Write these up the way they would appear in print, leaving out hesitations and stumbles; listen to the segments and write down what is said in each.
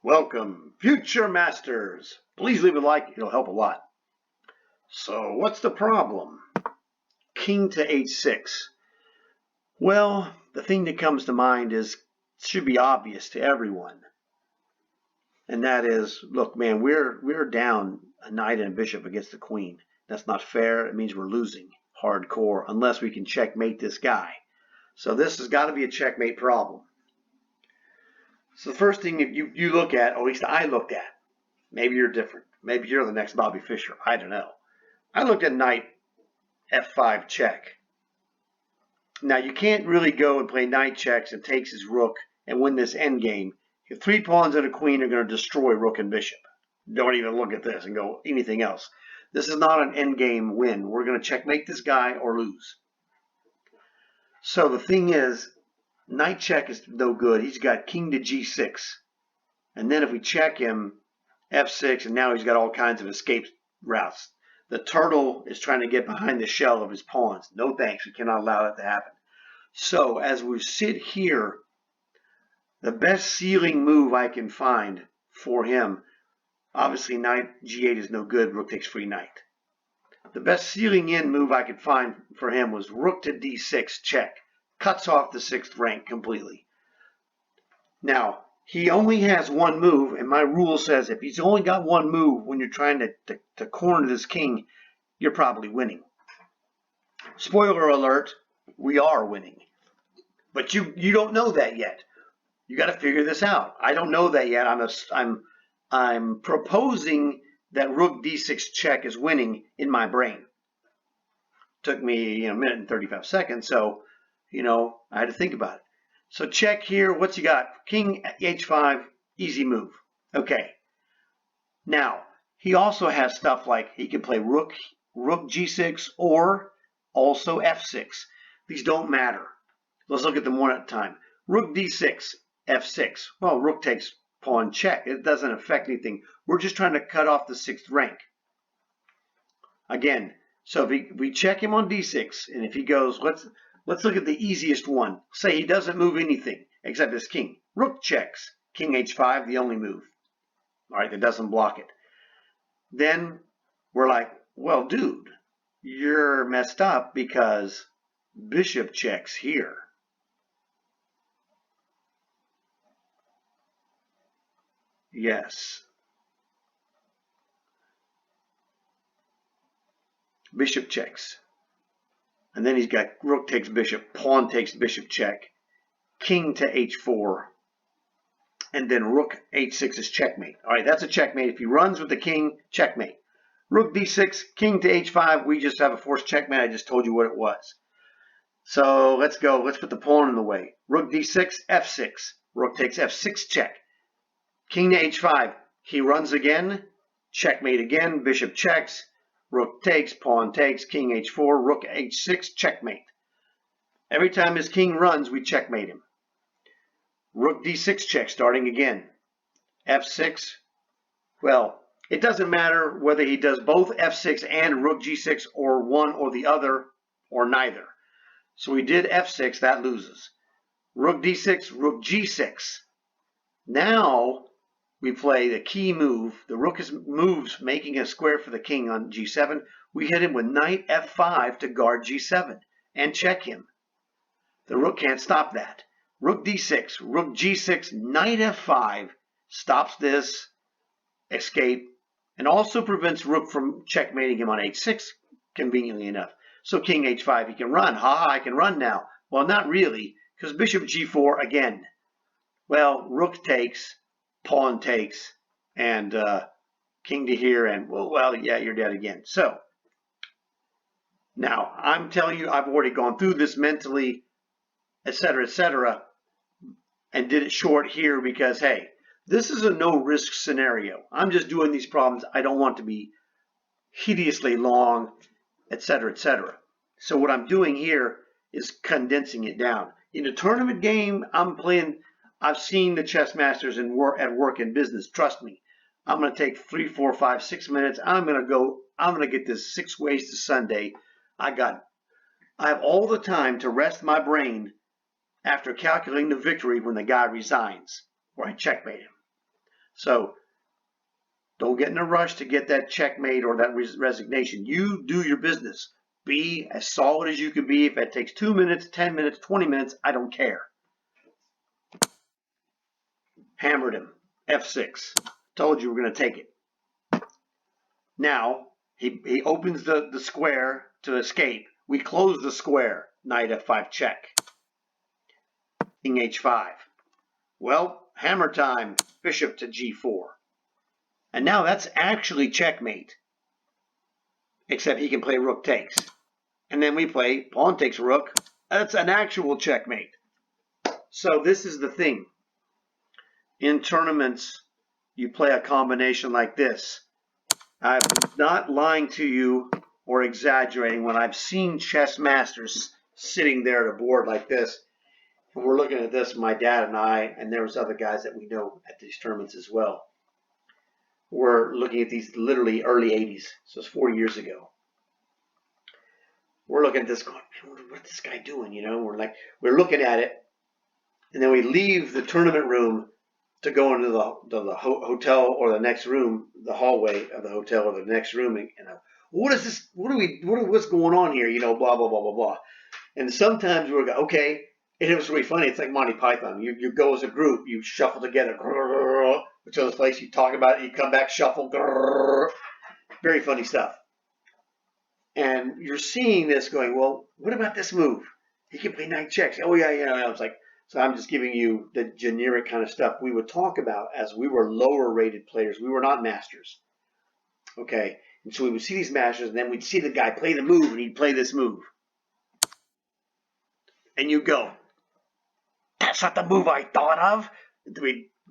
Welcome, future masters. Please leave a like, it'll help a lot. So what's the problem? King to h6. Well, the thing that comes to mind should be obvious to everyone. And that is, look, man, we're down a knight and a bishop against the queen. That's not fair. It means we're losing hardcore unless we can checkmate this guy. So this has got to be a checkmate problem. So the first thing that you look at, or at least I looked at, maybe you're different. Maybe you're the next Bobby Fischer. I don't know. I looked at knight f5 check. Now you can't really go and play knight checks and takes his rook and win this endgame. If 3 pawns and a queen are going to destroy rook and bishop. Don't even look at this and go anything else. This is not an endgame win. We're going to checkmate this guy or lose. So the thing is, knight check is no good. He's got king to g6. And then if we check him, f6, and now he's got all kinds of escape routes. The turtle is trying to get behind the shell of his pawns. No thanks, we cannot allow that to happen. So as we sit here, the best ceiling move I can find for him, obviously knight g8 is no good, rook takes free knight. The best ceiling in move I could find for him was rook to d6 check. Cuts off the 6th rank completely. Now, he only has one move, and my rule says if he's only got one move when you're trying to corner this king, you're probably winning. Spoiler alert, we are winning. But you don't know that yet. You got to figure this out. I don't know that yet. I'm proposing that rook d6 check is winning in my brain. Took me a minute and 35 seconds, so I had to think about it. So check here. What's he got? King h5, easy move. Okay. Now, he also has stuff like he can play rook g6 or also f6. These don't matter. Let's look at them one at a time. Rook d6, f6. Well, rook takes pawn check. It doesn't affect anything. We're just trying to cut off the 6th rank. Again, so if we check him on d6, and if he goes, let's look at the easiest one. Say he doesn't move anything except his king. Rook checks. King h5, the only move. All right, that doesn't block it. Then we're like, well, dude, you're messed up because bishop checks here. Yes. Bishop checks. And then he's got rook takes bishop, pawn takes bishop check, king to h4, and then rook h6 is checkmate. All right, that's a checkmate. If he runs with the king, checkmate. Rook d6, king to h5, we just have a forced checkmate. I just told you what it was. So let's go. Let's put the pawn in the way. Rook d6, f6. Rook takes f6 check. King to h5. He runs again, checkmate again, bishop checks. Rook takes, pawn takes, king h4, rook h6, checkmate. Every time his king runs, we checkmate him. Rook d6 check, starting again. f6. Well, it doesn't matter whether he does both f6 and rook g6 or one or the other or neither. So we did f6, that loses. Rook d6, rook g6. Now we play the key move. The rook moves, making a square for the king on g7. We hit him with knight f5 to guard g7 and check him. The rook can't stop that. Rook d6, rook g6, knight f5 stops this escape and also prevents rook from checkmating him on h6, conveniently enough. So king h5, he can run. I can run now. Well, not really, because bishop g4 again. Well, rook takes, pawn takes, and king to here, and well, yeah, you're dead again. So now I'm telling you, I've already gone through this mentally, etc., and did it short here because, hey, this is a no-risk scenario. I'm just doing these problems. I don't want to be hideously long, etc. So what I'm doing here is condensing it down. In a tournament game, I've seen the chess masters at work in business. Trust me. I'm going to take 3, 4, 5, 6 minutes. I'm going to get this 6 ways to Sunday. I have all the time to rest my brain after calculating the victory when the guy resigns, or I checkmate him. So don't get in a rush to get that checkmate or that resignation. You do your business. Be as solid as you can be. If it takes 2 minutes, 10 minutes, 20 minutes, I don't care. Hammered him. F6. Told you we're going to take it. Now, he opens the square to escape. We close the square. Knight F5 check. King H5. Well, hammer time. Bishop to G4. And now that's actually checkmate. Except he can play rook takes. And then we play pawn takes rook. That's an actual checkmate. So this is the thing. In tournaments, you play a combination like this. I'm not lying to you or exaggerating when I've seen chess masters sitting there at a board like this. And we're looking at this, my dad and I, and there was other guys that we know at these tournaments as well. We're looking at these literally early 80s. So it's 40 years ago. We're looking at this going, what's this guy doing? You know, we're looking at it. And then we leave the tournament room to go into the hotel or the next room, the hallway of the hotel or the next room. And what is this? What's going on here? You know, blah, blah, blah, blah, blah. And sometimes we're going, okay. And it was really funny. It's like Monty Python. You go as a group, you shuffle together, which other place you talk about it, you come back, shuffle, very funny stuff. And you're seeing this going, well, what about this move? He can play knight checks. Oh, yeah, yeah. I was like, so I'm just giving you the generic kind of stuff we would talk about as we were lower rated players. We were not masters. Okay. And so we would see these masters, and then we'd see the guy play the move, and he'd play this move. And you go, that's not the move I thought of.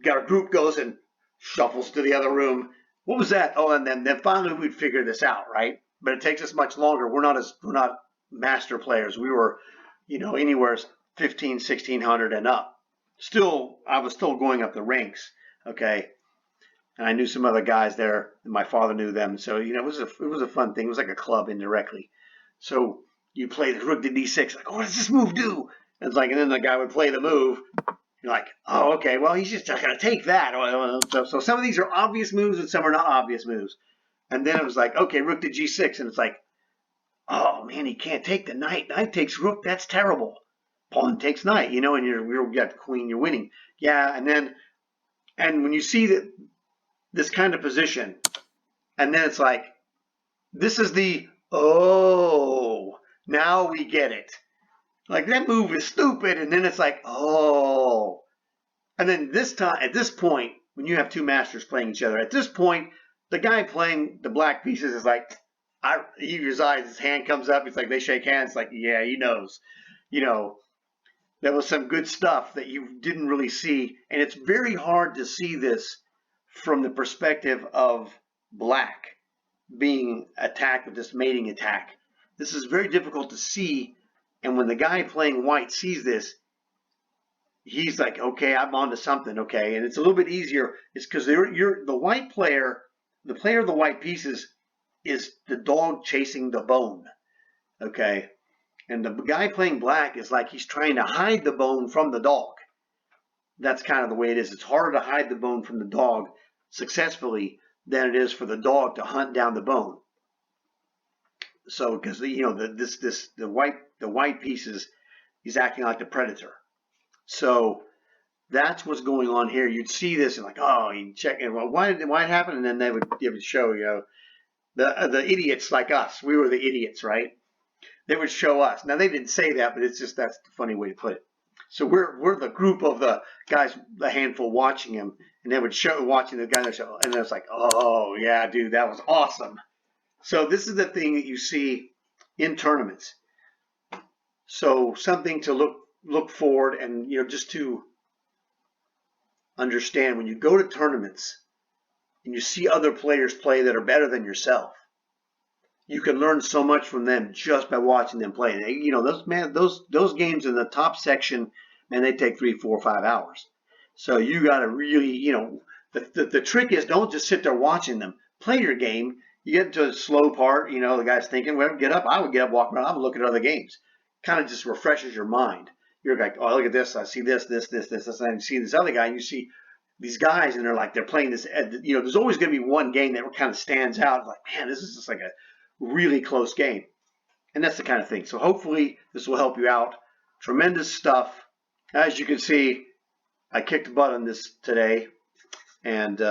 Our group goes and shuffles to the other room. What was that? Oh, and then finally we'd figure this out, right? But it takes us much longer. We're not master players. We were, you know, anywhere 15, 1600 and up. I was still going up the ranks, okay? And I knew some other guys there, and my father knew them. So, you know, it was a fun thing. It was like a club indirectly. So you play the rook to D6, like, oh, what does this move do? And it's like, and then the guy would play the move. You're like, oh, okay, well, he's just not going to take that. So some of these are obvious moves and some are not obvious moves. And then it was like, okay, rook to G6. And it's like, oh, man, he can't take the knight. Knight takes rook. That's terrible. Pawn takes knight, you know, and you got the queen, you're winning. Yeah, and when you see this kind of position, and then it's like, this is now we get it. Like, that move is stupid, and then it's like, oh. And then at this point, when you have two masters playing each other, at this point, the guy playing the black pieces is like, he resides, his hand comes up, it's like they shake hands, it's like, yeah, he knows. You know, there was some good stuff that you didn't really see, and it's very hard to see this from the perspective of black being attacked with this mating attack. This is very difficult to see, and when the guy playing white sees this, he's like, okay, I'm onto something, okay? And it's a little bit easier. It's because the white player, the player of the white pieces is the dog chasing the bone, okay? And the guy playing black is like he's trying to hide the bone from the dog. That's kind of the way it is. It's harder to hide the bone from the dog successfully than it is for the dog to hunt down the bone. So, because you know the white pieces, he's acting like the predator. So that's what's going on here. You'd see this and like, oh, you check it. Well, why did it happen? And then they would show, you know, the idiots like us. We were the idiots, right? They would show us. Now they didn't say that, but it's just that's the funny way to put it. So we're the group of the guys, the handful watching him, and they would show watching the guy show, and it's like, oh yeah, dude, that was awesome. So this is the thing that you see in tournaments. So something to look forward, and you know, just to understand when you go to tournaments and you see other players play that are better than yourself, you can learn so much from them just by watching them play. And, you know, those games in the top section, man, they take 3, 4, 5 hours. So you got to really, you know, the trick is don't just sit there watching them. Play your game. You get to a slow part, you know, the guy's thinking, well, get up. I would get up, walk around. I would look at other games. Kind of just refreshes your mind. You're like, oh, look at this. I see this. And you see this other guy, and you see these guys, and they're playing this. You know, there's always going to be one game that kind of stands out. Like, man, this is just like a really close game, and that's the kind of thing. So hopefully this will help you out. Tremendous stuff. As you can see, I kicked butt on this today, and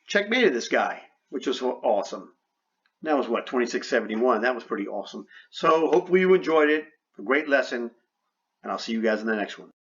checkmated this guy, which was awesome. That was what, 2671. That was pretty awesome. So hopefully you enjoyed it. A great lesson, and I'll see you guys in the next one.